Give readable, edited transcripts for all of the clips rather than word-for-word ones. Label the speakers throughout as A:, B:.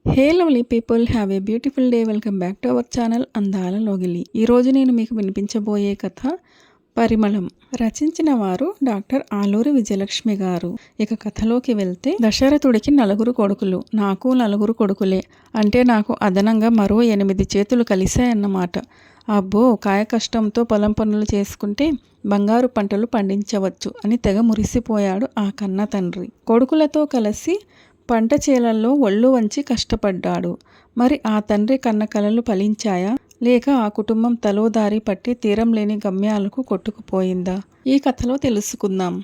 A: Hey lovely people, have a beautiful day. Welcome back to our channel అందాల లోగిలి. ఈరోజు నేను మీకు వినిపించబోయే కథ పరిమళం. రచించిన వారు డాక్టర్ ఆలూరి విజయలక్ష్మి గారు. ఇక కథలోకి వెళ్తే, దశరథుడికి 9 కొడుకులు. నాకు 9 కొడుకులే. అంటే నాకు అదనంగా మరో 8 చేతులు కలిశాయన్నమాట. అబ్బో, కాయ కష్టంతో పొలం పనులు చేసుకుంటే బంగారు పంటలు పండించవచ్చు అని తెగ మురిసిపోయాడు ఆ కన్న తండ్రి. కొడుకులతో కలిసి పంట చేలల్లో ఒళ్ళు వంచి కష్టపడ్డాడు. మరి ఆ తండ్రి కన్న కలలు ఫలించాయా, లేక ఆ కుటుంబం తలో దారి పట్టి తీరం లేని గమ్యాలకు కొట్టుకుపోయిందా? ఈ కథలో తెలుసుకుందాం.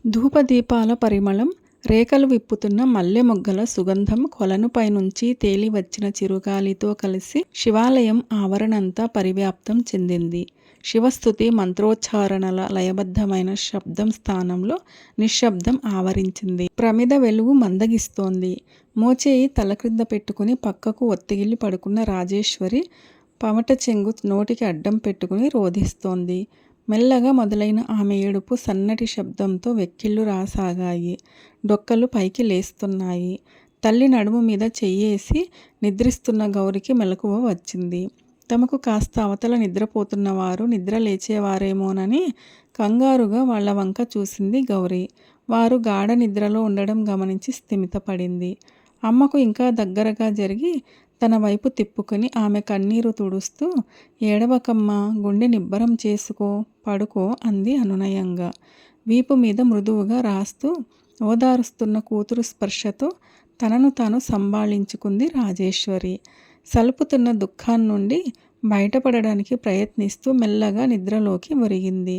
A: ధూపదీపాల పరిమళం, రేకలు విప్పుతున్న మల్లె మొగ్గల సుగంధం కొలనుపై నుంచి తేలి వచ్చిన చిరుగాలితో కలిసి శివాలయం ఆవరణంతా పరివ్యాప్తం చెందింది. శివస్తుతి మంత్రోచ్చారణల లయబద్ధమైన శబ్దం స్థానంలో నిశ్శబ్దం ఆవరించింది. ప్రమిద వెలుగు మందగిస్తోంది. మోచేయి తల క్రింద పెట్టుకుని పక్కకు ఒత్తిగిల్లి పడుకున్న రాజేశ్వరి పమట చెంగు నోటికి అడ్డం పెట్టుకుని రోధిస్తోంది. మెల్లగా మొదలైన ఆమె ఏడుపు సన్నటి శబ్దంతో వెక్కిళ్ళు రాసాగాయి. డొక్కలు పైకి లేస్తున్నాయి. తల్లి నడుము మీద చెయ్యేసి నిద్రిస్తున్న గౌరికి మెలకువ వచ్చింది. తమకు కాస్త అవతల నిద్రపోతున్నవారు నిద్ర లేచేవారేమోనని కంగారుగా వాళ్ల వంక చూసింది గౌరి. వారు గాఢ నిద్రలో ఉండడం గమనించి స్థిమితపడింది. అమ్మకు ఇంకా దగ్గరగా జరిగి తన వైపు తిప్పుకుని ఆమె కన్నీరు తుడుస్తూ, ఏడవకమ్మా, గుండె నిబ్బరం చేసుకో, పడుకో అంది అనునయంగా. వీపు మీద మృదువుగా రాస్తూ ఓదారుస్తున్న కూతురు స్పర్శతో తనను తాను సంభాళించుకుంది రాజేశ్వరి. సలుపుతున్న దుఃఖాన్నుండి బయటపడడానికి ప్రయత్నిస్తూ మెల్లగా నిద్రలోకి ఒరిగింది.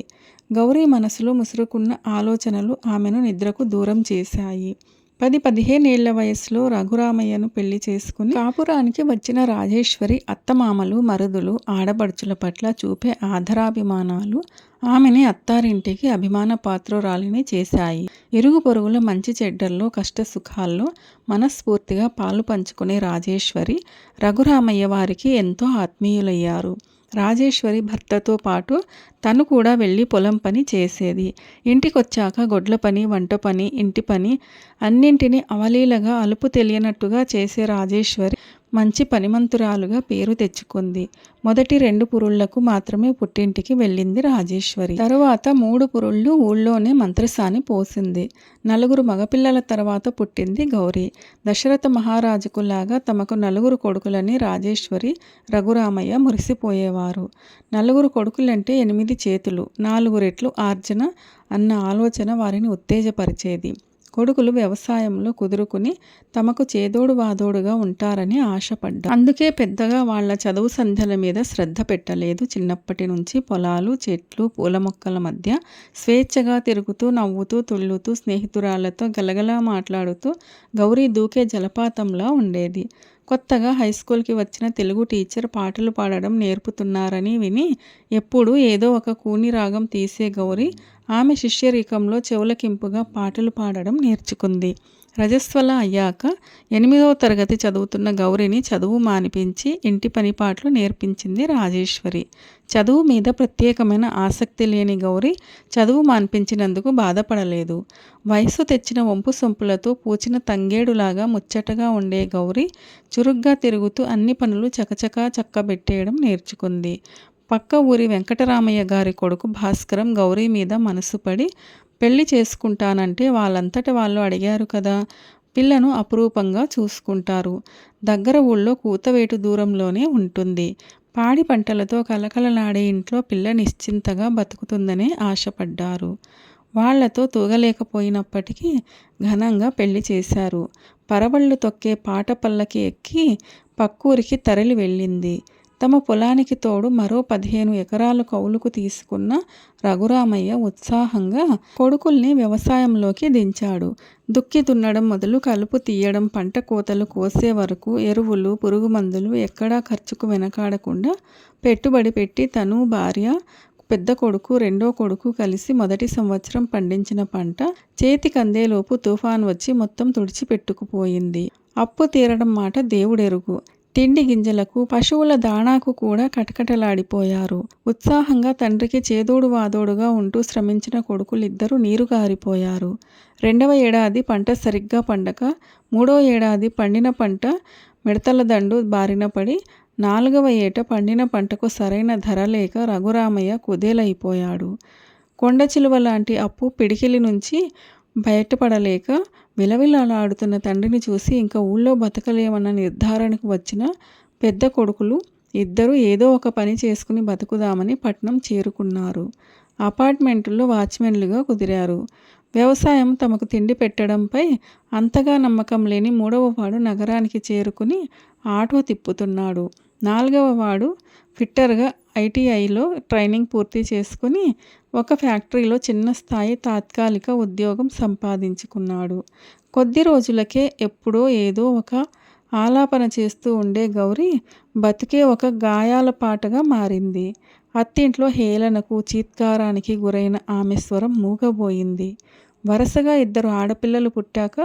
A: గౌరీ మనసులో ముసురుకున్న ఆలోచనలు ఆమెను నిద్రకు దూరం చేశాయి. 10-15 ఏళ్ల వయసులో రఘురామయ్యను పెళ్లి చేసుకుని కాపురానికి వచ్చిన రాజేశ్వరి అత్తమామలు, మరుదులు, ఆడపడుచుల పట్ల చూపే ఆదరాభిమానాలు ఆమెని అత్తారింటికి అభిమాన పాత్రురాలిని చేశాయి. ఇరుగు పొరుగుల మంచి చెడ్డల్లో, కష్ట సుఖాల్లో మనస్ఫూర్తిగా పాలు పంచుకునే రాజేశ్వరి, రఘురామయ్య వారికి ఎంతో ఆత్మీయులయ్యారు. రాజేశ్వరి భర్తతో పాటు తను కూడా వెళ్ళి పొలం పని చేసేది. ఇంటికొచ్చాక గొడ్ల పని, వంట పని, ఇంటి పని అన్నింటినీ అవలీలగా అలుపు తెలియనట్టుగా చేసే రాజేశ్వరి మంచి పనిమంతురాలుగా పేరు తెచ్చుకుంది. మొదటి 2 పురుళ్లకు మాత్రమే పుట్టింటికి వెళ్ళింది రాజేశ్వరి. తరువాత 3 పురుళ్ళు ఊళ్ళోనే మంత్రసాని పోసింది. 9 మగపిల్లల తర్వాత పుట్టింది గౌరి. దశరథ మహారాజుకులాగా తమకు 9 కొడుకులని రాజేశ్వరి, రఘురామయ్య మురిసిపోయేవారు. 9 కొడుకులంటే 8 చేతులు, 4 రెట్లు ఆర్జన అన్న ఆలోచన వారిని ఉత్తేజపరిచేది. కొడుకులు వ్యవసాయంలో కుదురుకుని తమకు చేదోడు వాదోడుగా ఉంటారని ఆశపడ్డా. అందుకే పెద్దగా వాళ్ల చదువు సంధ్యల మీద శ్రద్ధ పెట్టలేదు. చిన్నప్పటి నుంచి పొలాలు, చెట్లు, పూల మొక్కల మధ్య స్వేచ్ఛగా తిరుగుతూ, నవ్వుతూ, తుళ్ళుతూ, స్నేహితురాళ్లతో గలగలా మాట్లాడుతూ గౌరీ దూకే జలపాతంలా ఉండేది. కొత్తగా హైస్కూల్కి వచ్చిన తెలుగు టీచర్ పాటలు పాడడం నేర్పుతున్నారని విని ఎప్పుడూ ఏదో ఒక కూని రాగం తీసే గౌరి ఆమె శిష్యరికంలో చెవులకింపుగా పాటలు పాడడం నేర్చుకుంది. రజస్వల అయ్యాక 8వ తరగతి చదువుతున్న గౌరిని చదువు మానిపించి ఇంటి పనిపాట్లు నేర్పించింది రాజేశ్వరి. చదువు మీద ప్రత్యేకమైన ఆసక్తి లేని గౌరి చదువు మాన్పించినందుకు బాధపడలేదు. వయసు తెచ్చిన వంపు సొంపులతో పూచిన తంగేడులాగా ముచ్చటగా ఉండే గౌరి చురుగ్గా తిరుగుతూ అన్ని పనులు చకచకా చక్కబెట్టేయడం నేర్చుకుంది. పక్క ఊరి వెంకటరామయ్య గారి కొడుకు భాస్కరం గౌరీ మీద మనసు పడి పెళ్లి చేసుకుంటానంటే వాళ్ళంతట వాళ్ళు అడిగారు కదా. పిల్లను అపురూపంగా చూసుకుంటారు. దగ్గర ఊళ్ళో కూతవేటు దూరంలోనే ఉంటుంది. పాడి పంటలతో కలకలలాడే ఇంట్లో పిల్ల నిశ్చింతగా బతుకుతుందనే ఆశపడ్డారు. వాళ్లతో తూగలేకపోయినప్పటికీ ఘనంగా పెళ్లి చేశారు. పరవళ్ళు తొక్కే పాట పల్లకి ఎక్కి పక్కూరికి తరలి వెళ్ళింది. తమ పొలానికి తోడు మరో 15 ఎకరాలు కౌలుకు తీసుకున్న రఘురామయ్య ఉత్సాహంగా కొడుకుల్ని వ్యవసాయంలోకి దించాడు. దుక్కి దున్నడం మొదలు కలుపు తీయడం, పంట కోతలు కోసే వరకు ఎరువులు, పురుగు మందులు ఎక్కడా ఖర్చుకు వెనకాడకుండా పెట్టుబడి పెట్టి తను, భార్య, పెద్ద కొడుకు, రెండో కొడుకు కలిసి మొదటి సంవత్సరం పండించిన పంట చేతికందేలోపు తుఫాన్ వచ్చి మొత్తం తుడిచిపెట్టుకుపోయింది. అప్పు తీరడం మాట దేవుడెరుగు. తిండి గింజలకు, పశువుల దాణాకు కూడా కటకటలాడిపోయారు. ఉత్సాహంగా తండ్రికి చేదోడు వాదోడుగా ఉంటూ శ్రమించిన కొడుకులిద్దరూ నీరుగారిపోయారు. 2వ ఏడాది పంట సరిగ్గా పండక, 3వ ఏడాది పండిన పంట మిడతల దండు బారిన పడి, 4వ ఏట పండిన పంటకు సరైన ధర లేక రఘురామయ్య కుదేలైపోయాడు. కొండ చిలువ లాంటి అప్పు పిడికిలి నుంచి బయటపడలేక విలవిలలాడుతున్న తండ్రిని చూసి ఇంకా ఊళ్ళో బతకలేమన్న నిర్ధారణకు వచ్చిన పెద్ద కొడుకులు ఇద్దరూ ఏదో ఒక పని చేసుకుని బతుకుదామని పట్నం చేరుకున్నారు. అపార్ట్మెంటుల్లో వాచ్మెన్లుగా కుదిరారు. వ్యవసాయం తమకు తిండి పెట్టడంపై అంతగా నమ్మకం లేని 3వ వాడు నగరానికి చేరుకుని ఆటో తిప్పుతున్నాడు. 4వ వాడు ఫిట్టర్గా ఐటీఐలో ట్రైనింగ్ పూర్తి చేసుకుని ఒక ఫ్యాక్టరీలో చిన్న స్థాయి తాత్కాలిక ఉద్యోగం సంపాదించుకున్నాడు. కొద్ది రోజులకే ఎప్పుడో ఏదో ఒక ఆలాపన చేస్తూ ఉండే గౌరి బతుకే ఒక గాయాల పాటగా మారింది. అత్తింట్లో హేళనకు, చీత్కారానికి గురైన ఆమె స్వరం మూగబోయింది. వరుసగా 2 ఆడపిల్లలు పుట్టాక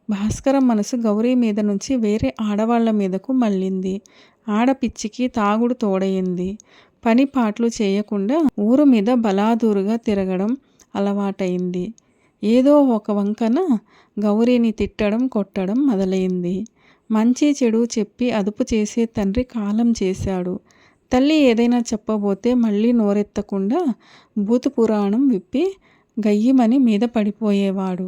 A: భాస్కరం మనసు గౌరీ మీద నుంచి వేరే ఆడవాళ్ల మీదకు మళ్ళింది. ఆడపిచ్చికి తాగుడు తోడయింది. పని పాట్లు చేయకుండా ఊరు మీద బలాదూరుగా తిరగడం అలవాటైంది. ఏదో ఒక వంకన గౌరీని తిట్టడం, కొట్టడం మొదలైంది. మంచి చెడు చెప్పి అదుపు చేసే తండ్రి కాలం చేశాడు. తల్లి ఏదైనా చెప్పబోతే మళ్ళీ నోరెత్తకుండా భూతు పురాణం విప్పి గయ్యిమని మీద పడిపోయేవాడు.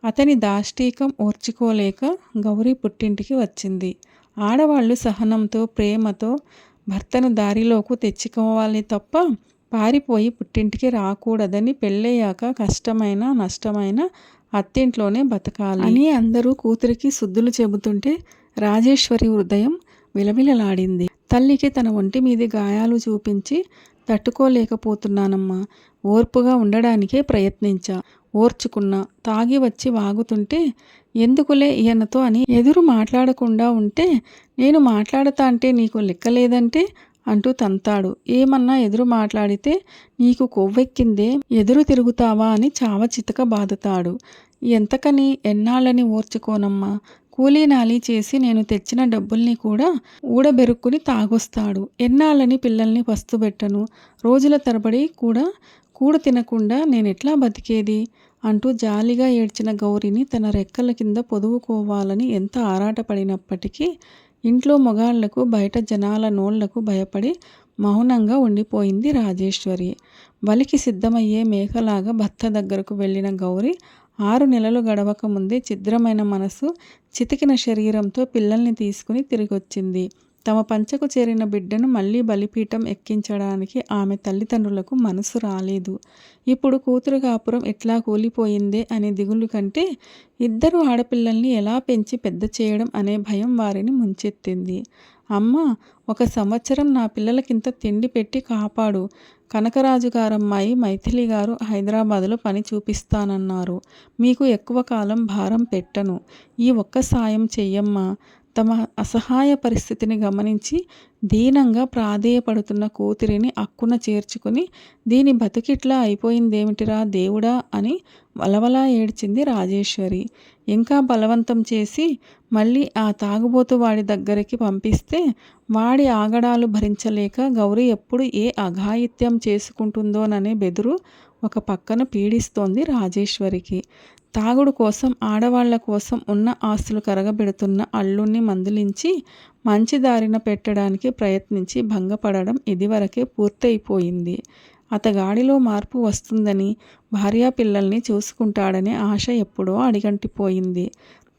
A: అతని దాష్టీకం ఓర్చుకోలేక గౌరీ పుట్టింటికి వచ్చింది. ఆడవాళ్ళు సహనంతో, ప్రేమతో భర్తను దారిలోకి తెచ్చుకోవాలి తప్ప పారిపోయి పుట్టింటికి రాకూడదని పెళ్ళయ్యాక కష్టమైన నష్టమైన అత్తింట్లోనే బతకాలి అని అందరూ కూతురికి సుద్దులు చెబుతుంటే రాజేశ్వరి హృదయం విలవిలలాడింది. తల్లికి తన ఒంటి మీది గాయాలు చూపించి తట్టుకోలేకపోతున్నానమ్మా, ఓర్పుగా ఉండడానికే ప్రయత్నించా, ఓర్చుకున్నా. తాగి వచ్చి వాగుతుంటే ఎందుకులే ఈయనతో అని ఎదురు మాట్లాడకుండా ఉంటే, నేను మాట్లాడతా అంటే నీకు లెక్కలేదంటే అంటూ తంతాడు. ఏమన్నా ఎదురు మాట్లాడితే నీకు కొవ్వెక్కిందే, ఎదురు తిరుగుతావా అని చావ చితక బాదుతాడు. ఎంతకని ఎన్నాళ్ళని ఓర్చుకోనమ్మా, కూలీనాలి చేసి నేను తెచ్చిన డబ్బుల్ని కూడా ఊడబెరుక్కుని తాగొస్తాడు. ఎన్నాళ్ళని పిల్లల్ని పస్తుబెట్టను, రోజుల తరబడి కూడా కూడు తినకుండా నేనెట్లా బతికేది అంటూ జాలిగా ఏడ్చిన గౌరిని తన రెక్కల కింద పొదువుకోవాలని ఎంత ఆరాటపడినప్పటికీ ఇంట్లో మొగాళ్లకు, బయట జనాల నోళ్లకు భయపడి మౌనంగా ఉండిపోయింది రాజేశ్వరి. బలికి సిద్ధమయ్యే మేకలాగా భర్త దగ్గరకు వెళ్ళిన గౌరి 6 నెలలు గడవక ముందే ఛిద్రమైన మనసు, చితికిన శరీరంతో పిల్లల్ని తీసుకుని తిరిగొచ్చింది. తమ పంచకు చేరిన బిడ్డను మళ్ళీ బలిపీఠం ఎక్కించడానికి ఆమె తల్లిదండ్రులకు మనసు రాలేదు. ఇప్పుడు కూతురు కాపురం ఎట్లా కూలిపోయిందే అనే దిగులు కంటే 2 ఆడపిల్లల్ని ఎలా పెంచి పెద్ద చేయడం అనే భయం వారిని ముంచెత్తింది. అమ్మా, 1 సంవత్సరం నా పిల్లలకింత తిండి పెట్టి కాపాడు. కనకరాజు గారమ్మాయి మైథిలి గారు హైదరాబాదులో పని చూపిస్తానన్నారు. మీకు ఎక్కువ కాలం భారం పెట్టను. ఈ ఒక్క సాయం చెయ్యమ్మా. తమ అసహాయ పరిస్థితిని గమనించి దీనంగా ప్రాధేయపడుతున్న కూతురిని అక్కున చేర్చుకుని, దీని బతుకిట్లా అయిపోయిందేమిటిరా దేవుడా అని వలవలా ఏడ్చింది రాజేశ్వరి. ఇంకా బలవంతం చేసి మళ్ళీ ఆ తాగుబోతు వాడి దగ్గరికి పంపిస్తే వాడి ఆగడాలు భరించలేక గౌరి ఎప్పుడు ఏ అఘాయిత్యం చేసుకుంటుందోననే బెదురు ఒక పక్కన పీడిస్తోంది రాజేశ్వరికి. తాగుడు కోసం, ఆడవాళ్ల కోసం ఉన్న ఆస్తులు కరగబెడుతున్న అల్లుణ్ణి మందలించి మంచి దారిన పెట్టడానికి ప్రయత్నించి భంగపడడం ఇదివరకే పూర్తయిపోయింది. అతగాడిలో మార్పు వస్తుందని, భార్యాపిల్లల్ని చూసుకుంటాడనే ఆశ ఎప్పుడో అడిగంటిపోయింది.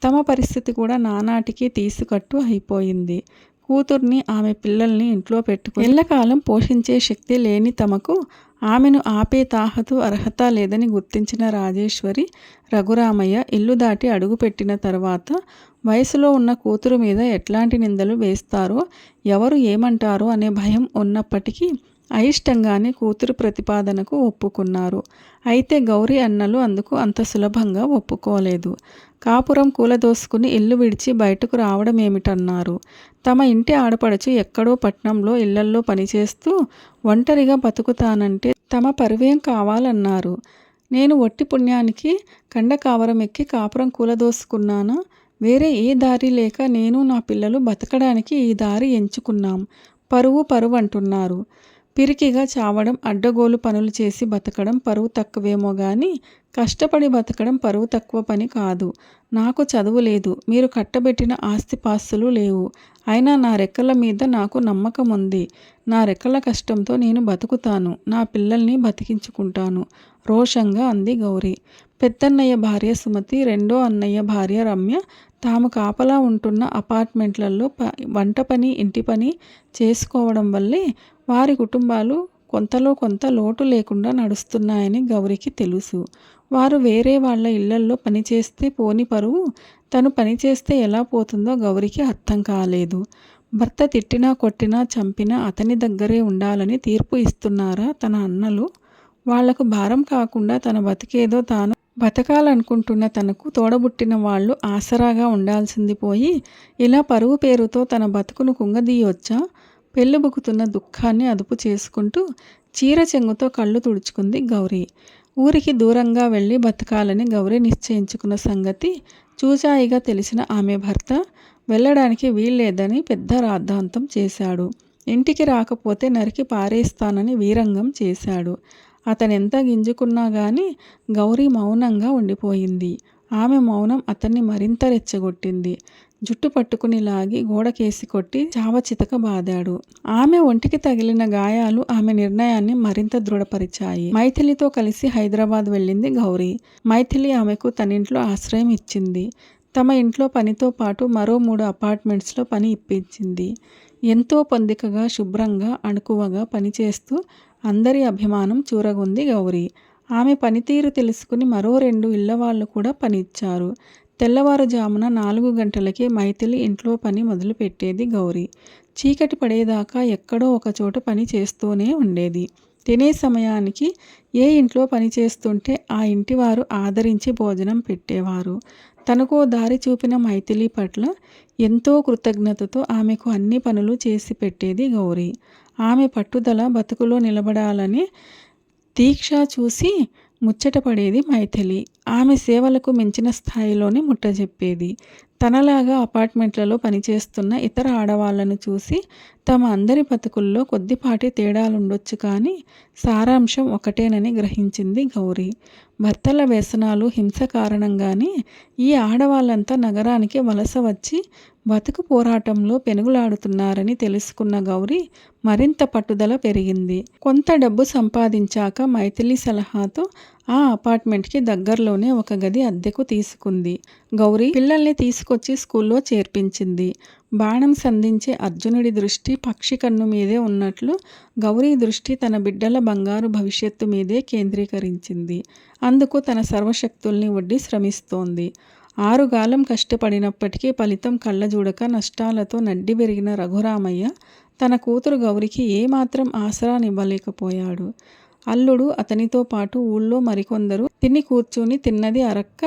A: తమ పరిస్థితి కూడా నానాటికి తీసుకట్టు అయిపోయింది. కూతుర్ని, ఆమె పిల్లల్ని ఇంట్లో పెట్టుకుని ఎల్లకాలం పోషించే శక్తి లేని తమకు ఆమెను ఆపే తాహతు, అర్హత లేదని గుర్తించిన రాజేశ్వరి, రఘురామయ్య ఇల్లు దాటి అడుగుపెట్టిన తర్వాత వయసులో ఉన్న కూతురు మీద ఎట్లాంటి నిందలు వేస్తారో, ఎవరు ఏమంటారో అనే భయం ఉన్నప్పటికీ అయిష్టంగానే కూతురు ప్రతిపాదనకు ఒప్పుకున్నారు. అయితే గౌరీ అన్నలు అందుకు అంత సులభంగా ఒప్పుకోలేదు. కాపురం కూలదోసుకుని ఇల్లు విడిచి బయటకు రావడమేమిటన్నారు. తమ ఇంటి ఆడపడుచు ఎక్కడో పట్నంలో ఇళ్లల్లో పనిచేస్తూ ఒంటరిగా బతుకుతానంటే తమ పరువేం కావాలన్నారు. నేను ఒట్టి పుణ్యానికి కండకావరం ఎక్కి కాపురం కూలదోసుకున్నానా? వేరే ఏ దారి లేక నేను నా పిల్లలు బతకడానికి ఈ దారి ఎంచుకున్నాం. పరువు పరువు అంటున్నారు. పిరికిగా చావడం, అడ్డగోలు పనులు చేసి బతకడం పరువు తక్కువేమో గాని కష్టపడి బతకడం పరువు తక్కువ పని కాదు. నాకు చదువు లేదు, మీరు కట్టబెట్టిన ఆస్తిపాస్తులు లేవు. అయినా నా రెక్కల మీద నాకు నమ్మకం ఉంది. నా రెక్కల కష్టంతో నేను బతుకుతాను, నా పిల్లల్ని బతికించుకుంటాను రోషంగా అంది గౌరి. పెద్దన్నయ్య భార్య సుమతి, రెండో అన్నయ్య భార్య రమ్య తాము కాపలా ఉంటున్న అపార్ట్మెంట్లలో వంట పని, ఇంటి పని చేసుకోవడం వల్లే వారి కుటుంబాలు కొంతలో కొంత లోటు లేకుండా నడుస్తున్నాయని గౌరికి తెలుసు. వారు వేరే వాళ్ళ ఇళ్లల్లో పనిచేస్తే పోని పరువు తను పనిచేస్తే ఎలా పోతుందో గౌరికి అర్థం కాలేదు. భర్త తిట్టినా కొట్టినా చంపినా అతని దగ్గరే ఉండాలని తీర్పు ఇస్తున్నారా తన అన్నలు? వాళ్లకు భారం కాకుండా తన బతికేదో తాను బతకాలనుకుంటున్న తనకు తోడబుట్టిన వాళ్ళు ఆసరాగా ఉండాల్సింది పోయి ఇలా పరువు పేరుతో తన బతుకును కుంగదీయొచ్చా? పెళ్ళిబుకుతున్న దుఃఖాన్ని అదుపు చేసుకుంటూ చీర చెంగుతో కళ్ళు తుడుచుకుంది గౌరి. ఊరికి దూరంగా వెళ్ళి బతకాలని గౌరి నిశ్చయించుకున్న సంగతి చూచాయిగా తెలిసిన ఆమె భర్త వెళ్ళడానికి వీల్లేదని పెద్ద రాద్ధాంతం చేశాడు. ఇంటికి రాకపోతే నరికి పారేస్తానని వీరంగం చేశాడు. అతనెంత గింజుకున్నా గాని గౌరీ మౌనంగా ఉండిపోయింది. ఆమె మౌనం అతన్ని మరింత రెచ్చగొట్టింది. జుట్టు పట్టుకుని లాగి గోడకేసి కొట్టి చావచితక బాదాడు. ఆమె ఒంటికి తగిలిన గాయాలు ఆమె నిర్ణయాన్ని మరింత దృఢపరిచాయి. మైథిలితో కలిసి హైదరాబాద్ వెళ్ళింది గౌరీ. మైథిలి ఆమెకు తనింట్లో ఆశ్రయం ఇచ్చింది. తమ ఇంట్లో పనితో పాటు మరో 3 అపార్ట్మెంట్స్లో పని ఇప్పించింది. ఎంతో పొందికగా, శుభ్రంగా, అణుకువగా పనిచేస్తూ అందరి అభిమానం చూరగొంది గౌరీ. ఆమె పనితీరు తెలుసుకుని మరో 2 ఇళ్లవాళ్లు కూడా పని ఇచ్చారు. తెల్లవారుజామున 4 గంటలకే మైథిలి ఇంట్లో పని మొదలుపెట్టేది గౌరీ. చీకటి పడేదాకా ఎక్కడో ఒకచోట పని చేస్తూనే ఉండేది. తినే సమయానికి ఏ ఇంట్లో పని చేస్తుంటే ఆ ఇంటివారు ఆదరించి భోజనం పెట్టేవారు. తనకో దారి చూపిన మైథిలి పట్ల ఎంతో కృతజ్ఞతతో ఆమెకు అన్ని పనులు చేసి పెట్టేది గౌరీ. ఆమె పట్టుదల, బతుకులో నిలబడాలనే దీక్ష చూసి ముచ్చటపడేది మైథిలి. ఆమె సేవలకు మించిన స్థాయిలోనే ముట్టజెప్పేది. తనలాగా అపార్ట్మెంట్లలో పనిచేస్తున్న ఇతర ఆడవాళ్లను చూసి తమ అందరి బతుకుల్లో కొద్దిపాటి తేడాలుండొచ్చు కానీ సారాంశం ఒకటేనని గ్రహించింది గౌరీ. భర్తల వ్యసనాలు, హింస కారణంగానే ఈ ఆడవాళ్ళంతా నగరానికి వలస వచ్చి బతుకు పోరాటంలో పెనుగులాడుతున్నారని తెలుసుకున్న గౌరీ మరింత పట్టుదల పెరిగింది. కొంత డబ్బు సంపాదించాక మైథిలి సలహాతో ఆ అపార్ట్మెంట్కి దగ్గరలోనే ఒక గది అద్దెకు తీసుకుంది. గౌరీ పిల్లల్ని తీసుకొచ్చి స్కూల్లో చేర్పించింది. బాణం సంధించే అర్జునుడి దృష్టి పక్షి కన్ను మీదే ఉన్నట్లు గౌరీ దృష్టి తన బిడ్డల బంగారు భవిష్యత్తు మీదే కేంద్రీకరించింది. అందుకు తన సర్వశక్తుల్ని ఒడ్డి శ్రమిస్తోంది. ఆరుగాలం కష్టపడినప్పటికీ ఫలితం కళ్ళజూడక నష్టాలతో నడ్డి విరిగిన రఘురామయ్య తన కూతురు గౌరికి ఏమాత్రం ఆసరానివ్వలేకపోయాడు. అల్లుడు, అతనితో పాటు ఊళ్ళో మరికొందరు తిని కూర్చుని తిన్నది అరక్క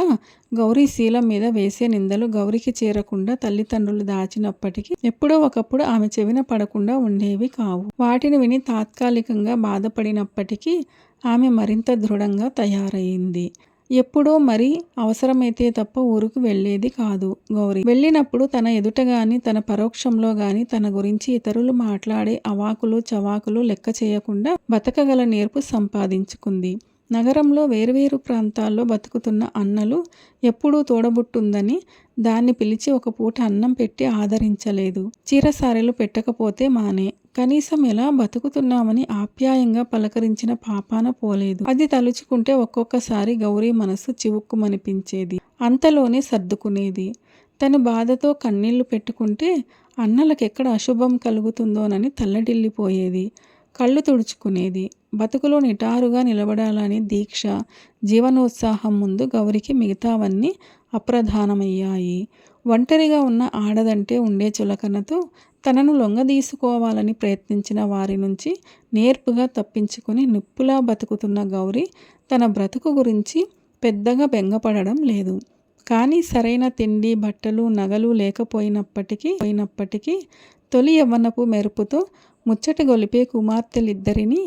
A: గౌరీ శీలం మీద వేసే నిందలు గౌరికి చేరకుండా తల్లిదండ్రులు దాచినప్పటికీ ఎప్పుడో ఒకప్పుడు ఆమె చెవిన పడకుండా ఉండేవి కావు. వాటిని విని తాత్కాలికంగా బాధపడినప్పటికీ ఆమె మరింత దృఢంగా తయారయింది. ఎప్పుడో మరి అవసరమైతే తప్ప ఊరుకు వెళ్ళేది కాదు గౌరీ. వెళ్ళినప్పుడు తన ఎదుట గాని తన పరోక్షంలో గాని తన గురించి ఇతరులు మాట్లాడే అవాకులు చవాకులు లెక్క చేయకుండా బతకగల నేర్పు సంపాదించుకుంది. నగరంలో వేర్వేరు ప్రాంతాల్లో బతుకుతున్న అన్నలు ఎప్పుడూ తోడబుట్టుందని దాన్ని పిలిచి ఒక పూట అన్నం పెట్టి ఆదరించలేదు. చీరసారెలు పెట్టకపోతే మానే, కనీసం ఎలా బతుకుతున్నామని ఆప్యాయంగా పలకరించిన పాపాన పోలేదు. అది తలుచుకుంటే ఒక్కొక్కసారి గౌరీ మనసు చివుక్కుమనిపించేది. అంతలోనే సర్దుకునేది. తను బాధతో కన్నీళ్లు పెట్టుకుంటే అన్నలకెక్కడ అశుభం కలుగుతుందోనని తల్లడిల్లిపోయేది. కళ్ళు తుడుచుకునేది. బతుకులో నిటారుగా నిలబడాలని దీక్ష, జీవనోత్సాహం ముందు గౌరికి మిగతావన్నీ అప్రధానమయ్యాయి. ఒంటరిగా ఉన్న ఆడదంటే ఉండే చులకనతో తనను లొంగదీసుకోవాలని ప్రయత్నించిన వారి నుంచి నేర్పుగా తప్పించుకుని నిప్పులా బతుకుతున్న గౌరీ తన బ్రతుకు గురించి పెద్దగా బెంగపడడం లేదు. కానీ సరైన తిండి, బట్టలు, నగలు లేకపోయినప్పటికీ తొలి యవ్వనపు మెరుపుతో ముచ్చట గొలిపే కుమార్తెలిద్దరినీ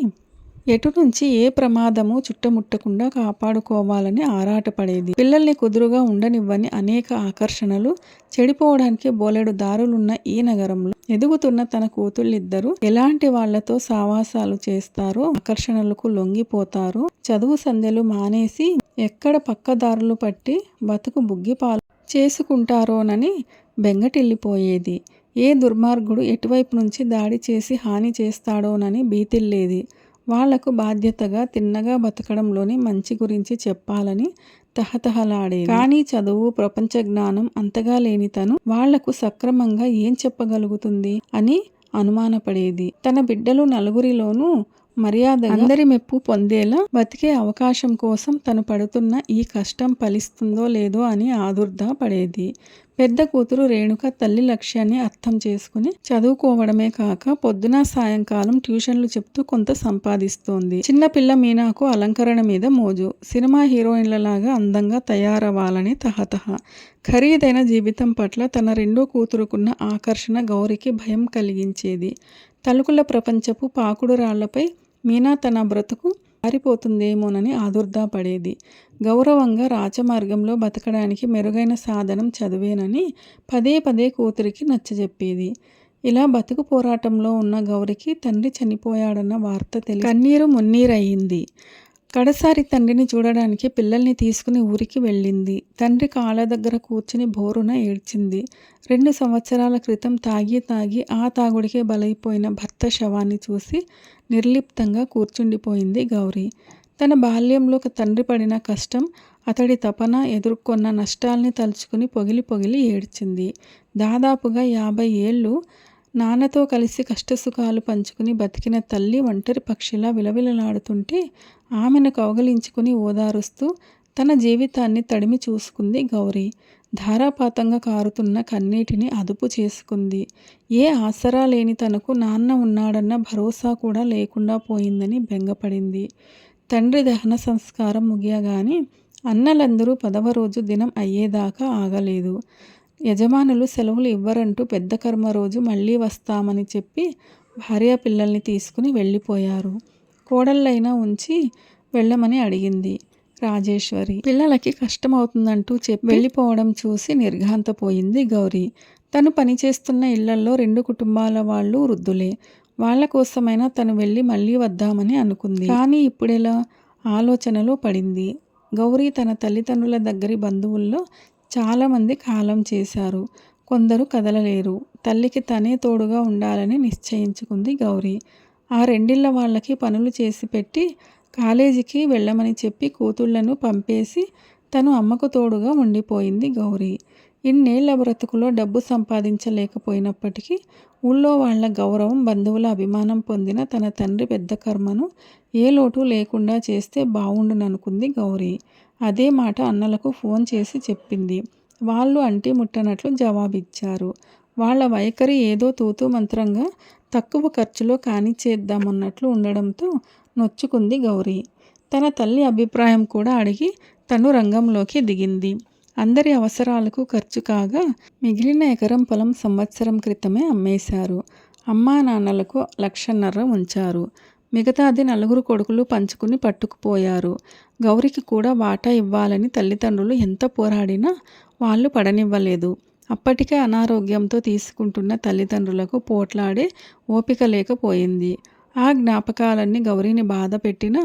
A: ఎటు నుంచి ఏ ప్రమాదము చుట్టుముట్టకుండా కాపాడుకోవాలని ఆరాటపడేది. పిల్లల్ని కుదురుగా ఉండనివ్వని అనేక ఆకర్షణలు, చెడిపోవడానికి బోలెడు దారులున్న ఈ నగరంలో ఎదుగుతున్న తన కూతుళ్ళిద్దరూ ఎలాంటి వాళ్లతో సావాసాలు చేస్తారో, ఆకర్షణలకు లొంగిపోతారో, చదువు సంధ్యలు మానేసి ఎక్కడ పక్కదారులు పట్టి బతుకు బుగ్గిపాలు చేసుకుంటారోనని బెంగటిల్లిపోయేది. ఏ దుర్మార్గుడు ఎటువైపు నుంచి దాడి చేసి హాని చేస్తాడోనని భీతిల్లేది. వాళ్లకు బాధ్యతగా తిన్నగా బతకడంలోని మంచి గురించి చెప్పాలని తహతహలాడేది. కానీ చదువు, ప్రపంచ జ్ఞానం అంతగా లేని తను వాళ్లకు సక్రమంగా ఏం చెప్పగలుగుతుంది అని అనుమానపడేది. తన బిడ్డలు నలుగురిలోనూ మర్యాదగా అందరి మెప్పు పొందేలా బతికే అవకాశం కోసం తను పడుతున్న ఈ కష్టం ఫలిస్తుందో లేదో అని ఆదుర్దా పడేది. పెద్ద కూతురు రేణుక తల్లి లక్ష్యాన్ని అర్థం చేసుకుని చదువుకోవడమే కాక పొద్దున సాయంకాలం ట్యూషన్లు చెప్తూ కొంత సంపాదిస్తోంది. చిన్నపిల్ల మీనాకు అలంకరణ మీద మోజు. సినిమా హీరోయిన్లలాగా అందంగా తయారవ్వాలని తహతహ. ఖరీదైన జీవితం పట్ల తన రెండో కూతురుకున్న ఆకర్షణ గౌరికి భయం కలిగించేది. తలుకుల ప్రపంచపు పాకుడు రాళ్లపై మీనా తన బ్రతుకు పారిపోతుందేమోనని ఆదుర్దా పడేది. గౌరవంగా రాచమార్గంలో బతకడానికి మెరుగైన సాధనం చదివేనని పదే పదే కూతురికి నచ్చజెప్పేది. ఇలా బతుకు పోరాటంలో ఉన్న గౌరికి తండ్రి చనిపోయాడన్న వార్త తెలిసి కన్నీరు మున్నీరయ్యింది. కడసారి తండ్రిని చూడడానికి పిల్లల్ని తీసుకుని ఊరికి వెళ్ళింది. తండ్రి కాళ్ళ దగ్గర కూర్చుని బోరున ఏడ్చింది. 2 సంవత్సరాల క్రితం తాగి ఆ తాగుడికే బలైపోయిన భర్త శవాన్ని చూసి నిర్లిప్తంగా కూర్చుండిపోయింది గౌరి. తన బాల్యంలో తండ్రి పడిన కష్టం, అతడి తపన, ఎదుర్కొన్న నష్టాల్ని తలుచుకుని పొగిలి పొగిలి ఏడ్చింది. దాదాపుగా 50 ఏళ్ళు నాన్నతో కలిసి కష్టసుఖాలు పంచుకుని బతికిన తల్లి ఒంటరి పక్షిలా విలవిలలాడుతుంటే ఆమెను కౌగలించుకుని ఓదారుస్తూ తన జీవితాన్ని తడిమి చూసుకుంది గౌరి. ధారాపాతంగా కారుతున్న కన్నీటిని అదుపు చేసుకుంది. ఏ ఆసరా లేని తనకు నాన్న ఉన్నాడన్న భరోసా కూడా లేకుండా పోయిందని బెంగపడింది. తండ్రి దహన సంస్కారం ముగియగానే అన్నలందరూ 10వ రోజు దినం అయ్యేదాకా ఆగలేదు. యజమానులు సెలవులు ఇవ్వరంటూ పెద్ద కర్మ రోజు మళ్ళీ వస్తామని చెప్పి భార్యా పిల్లల్ని తీసుకుని వెళ్ళిపోయారు. కోడళ్ళైనా ఉంచి వెళ్ళమని అడిగింది రాజేశ్వరి. పిల్లలకి కష్టమవుతుందంటూ చెప్పి వెళ్ళిపోవడం చూసి నిర్ఘాంతపోయింది గౌరి. తను పనిచేస్తున్న ఇళ్లల్లో 2 కుటుంబాల వాళ్ళు వృద్ధులే. వాళ్ల కోసమైనా తను వెళ్ళి మళ్ళీ వద్దామని అనుకుంది. కానీ ఇప్పుడెలా ఆలోచనలో పడింది. గౌరి తన తల్లిదండ్రుల దగ్గరి బంధువుల్లో చాలామంది కాలం చేశారు. కొందరు కదలలేరు. తల్లికి తనే తోడుగా ఉండాలని నిశ్చయించుకుంది గౌరి. ఆ రెండిళ్ల వాళ్ళకి పనులు చేసి పెట్టి కాలేజీకి వెళ్ళమని చెప్పి కూతుళ్లను పంపేసి తను అమ్మకు తోడుగా ఉండిపోయింది గౌరి. ఇన్నేళ్ల బ్రతుకులో డబ్బు సంపాదించలేకపోయినప్పటికీ ఊళ్ళో వాళ్ల గౌరవం, బంధువుల అభిమానం పొందిన తన తండ్రి పెద్ద కర్మను ఏ లోటు లేకుండా చేస్తే బావుండుననుకుంది గౌరి. అదే మాట అన్నలకు ఫోన్ చేసి చెప్పింది. వాళ్ళు అంటి ముట్టనట్లు జవాబిచ్చారు. వాళ్ల వైఖరి ఏదో తూతూ మంత్రంగా తక్కువ ఖర్చులో కానిచేద్దామన్నట్లు ఉండడంతో నొచ్చుకుంది గౌరి. తన తల్లి అభిప్రాయం కూడా అడిగి తను రంగంలోకి దిగింది. అందరి అవసరాలకు ఖర్చు కాగా మిగిలిన ఎకరం పొలం సంవత్సరం క్రితమే అమ్మేశారు. అమ్మా నాన్నలకు 1,50,000 ఉంచారు. మిగతాది 4 కొడుకులు పంచుకుని పట్టుకుపోయారు. గౌరికి కూడా వాటా ఇవ్వాలని తల్లిదండ్రులు ఎంత పోరాడినా వాళ్ళు పడనివ్వలేదు. అప్పటికే అనారోగ్యంతో తీసుకుంటున్న తల్లిదండ్రులకు పోట్లాడే ఓపిక లేకపోయింది. ఆ జ్ఞాపకాలన్నీ గౌరిని బాధ పెట్టినా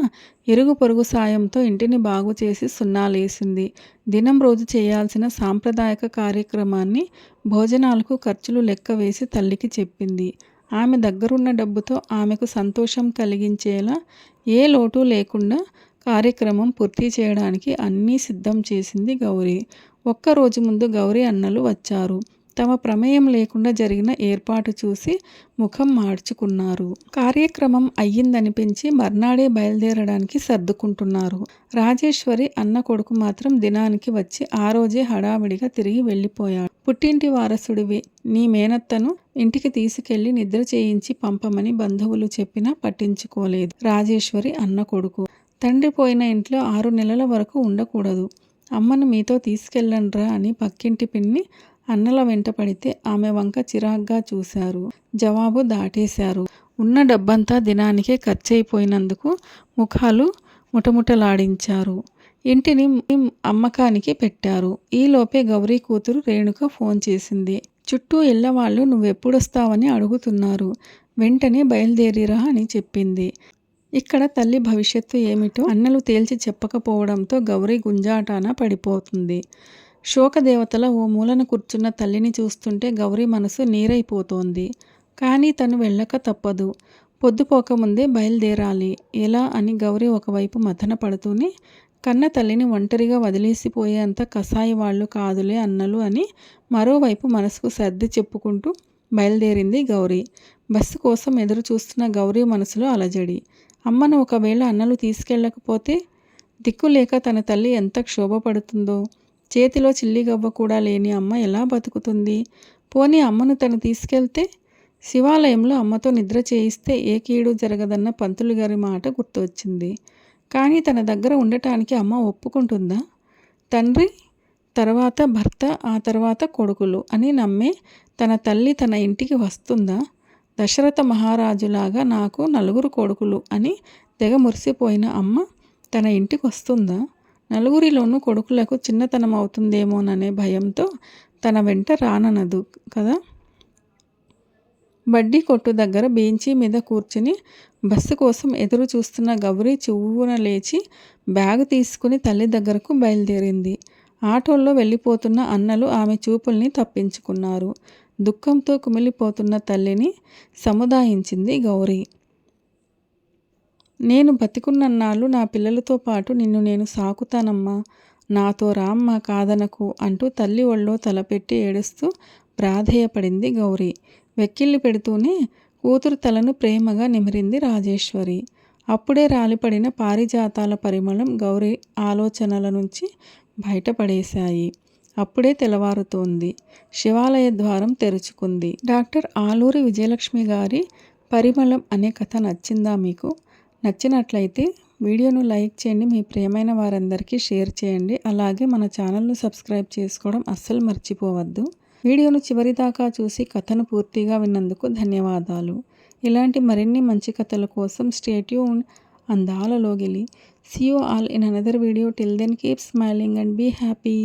A: ఇరుగు పొరుగు సాయంతో ఇంటిని బాగు చేసి సున్నాలేసింది. దినం రోజు చేయాల్సిన సాంప్రదాయక కార్యక్రమాన్ని, భోజనాలకు ఖర్చులు లెక్క వేసి తల్లికి చెప్పింది. ఆమె దగ్గరున్న డబ్బుతో ఆమెకు సంతోషం కలిగించేలా ఏ లోటు లేకుండా కార్యక్రమం పూర్తి చేయడానికి అన్నీ సిద్ధం చేసింది గౌరి. ఒక్కరోజు ముందు గౌరి అన్నలు వచ్చారు. తమ ప్రమేయం లేకుండా జరిగిన ఏర్పాటు చూసి ముఖం మార్చుకున్నారు. కార్యక్రమం అయ్యిందనిపించి మర్నాడే బయలుదేరడానికి సర్దుకుంటున్నారు. రాజేశ్వరి అన్న కొడుకు మాత్రం దినానికి వచ్చి ఆ రోజే హడావిడిగా తిరిగి వెళ్ళిపోయాడు. పుట్టింటి వారసుడివి, నీ మేనత్తను ఇంటికి తీసుకెళ్లి నిద్ర చేయించి పంపమని బంధువులు చెప్పినా పట్టించుకోలేదు రాజేశ్వరి అన్న కొడుకు. తండ్రి పోయిన ఇంట్లో 6 నెలల వరకు ఉండకూడదు. అమ్మను మీతో తీసుకెళ్ళండ్రా అని పక్కింటి పిన్ని అన్నల వెంట పడితే ఆమె వంక చిరాగ్గా చూశారు. జవాబు దాటేశారు. ఉన్న డబ్బంతా దినానికే ఖర్చయిపోయినందుకు ముఖాలు ముటముటలాడించారు. ఇంటిని అమ్మకానికి పెట్టారు. ఈలోపే గౌరీ కూతురు రేణుక ఫోన్ చేసింది. చుట్టూ ఇళ్ళవాళ్ళు నువ్వెప్పుడొస్తావని అడుగుతున్నారు. వెంటనే బయలుదేరిరా అని చెప్పింది. ఇక్కడ తల్లి భవిష్యత్తు ఏమిటో అన్నలు తేల్చి చెప్పకపోవడంతో గౌరీ గుంజాటాన పడిపోతుంది. శోకదేవతల ఓ మూలన కూర్చున్న తల్లిని చూస్తుంటే గౌరీ మనసు నీరైపోతోంది. కానీ తను వెళ్ళక తప్పదు. పొద్దుపోకముందే బయలుదేరాలి. ఎలా అని గౌరీ ఒకవైపు మథన పడుతూనే కన్న తల్లిని ఒంటరిగా వదిలేసిపోయేంత కసాయి వాళ్ళు కాదులే అన్నలు అని మరోవైపు మనసుకు సర్ది చెప్పుకుంటూ బయలుదేరింది గౌరీ. బస్సు కోసం ఎదురు చూస్తున్న గౌరీ మనసులో అలజడి. అమ్మను ఒకవేళ అన్నలు తీసుకెళ్ళకపోతే దిక్కులేక తన తల్లి ఎంత క్షోభపడుతుందో. చేతిలో చిల్లిగవ్వ కూడా లేని అమ్మ ఎలా బతుకుతుంది? పోనీ అమ్మను తను తీసుకెళ్తే? శివాలయంలో అమ్మతో నిద్ర చేయిస్తే ఏ కీడు జరగదన్న పంతులు గారి మాట గుర్తొచ్చింది. కానీ తన దగ్గర ఉండటానికి అమ్మ ఒప్పుకుంటుందా? తండ్రి తర్వాత భర్త, ఆ తర్వాత కొడుకులు అని నమ్మే తన తల్లి తన ఇంటికి వస్తుందా? దశరథ మహారాజులాగా నాకు 4 కొడుకులు అని తెగ మురిసిపోయిన అమ్మ తన ఇంటికి వస్తుందా? నలుగురిలోనూ కొడుకులకు చిన్నతనం అవుతుందేమోననే భయంతో తన వెంట రాననదు కదా. బడ్డీ కొట్టు దగ్గర బెంచీ మీద కూర్చుని బస్సు కోసం ఎదురు చూస్తున్న గౌరీ చివ్వున లేచి బ్యాగు తీసుకుని తల్లి దగ్గరకు బయలుదేరింది. ఆటోల్లో వెళ్ళిపోతున్న అన్నలు ఆమె చూపుల్ని తప్పించుకున్నారు. దుఃఖంతో కుమిలిపోతున్న తల్లిని సముదాయించింది గౌరీ. నేను బతికున్నన్నాళ్ళు నా పిల్లలతో పాటు నిన్ను నేను సాకుతానమ్మా, నాతో రామ్మ కాదనకు అంటూ తల్లి ఒళ్ళో తలపెట్టి ఏడుస్తూ ప్రాధేయపడింది గౌరీ. వెక్కిళ్ళు పెడుతూనే కూతురు తలను ప్రేమగా నిమిరింది రాజేశ్వరి. అప్పుడే రాలిపడిన పారిజాతాల పరిమళం గౌరీ ఆలోచనల నుంచి బయటపడేశాయి. అప్పుడే తెల్లవారుతోంది. శివాలయ ద్వారం తెరుచుకుంది. డాక్టర్ ఆలూరి విజయలక్ష్మి గారి పరిమళం అనే కథ నచ్చిందా మీకు? నచ్చినట్లయితే వీడియోను లైక్ చేయండి, మీ ప్రియమైన వారందరికీ షేర్ చేయండి. అలాగే మన ఛానల్ను సబ్స్క్రైబ్ చేసుకోవడం అస్సలు మర్చిపోవద్దు. వీడియోను చివరిదాకా చూసి కథను పూర్తిగా విన్నందుకు ధన్యవాదాలు. ఇలాంటి మరిన్ని మంచి కథల కోసం స్టే ట్యూన్డ్ అందాల లోగిలి. See you all in another video. Till then, keep smiling and be happy.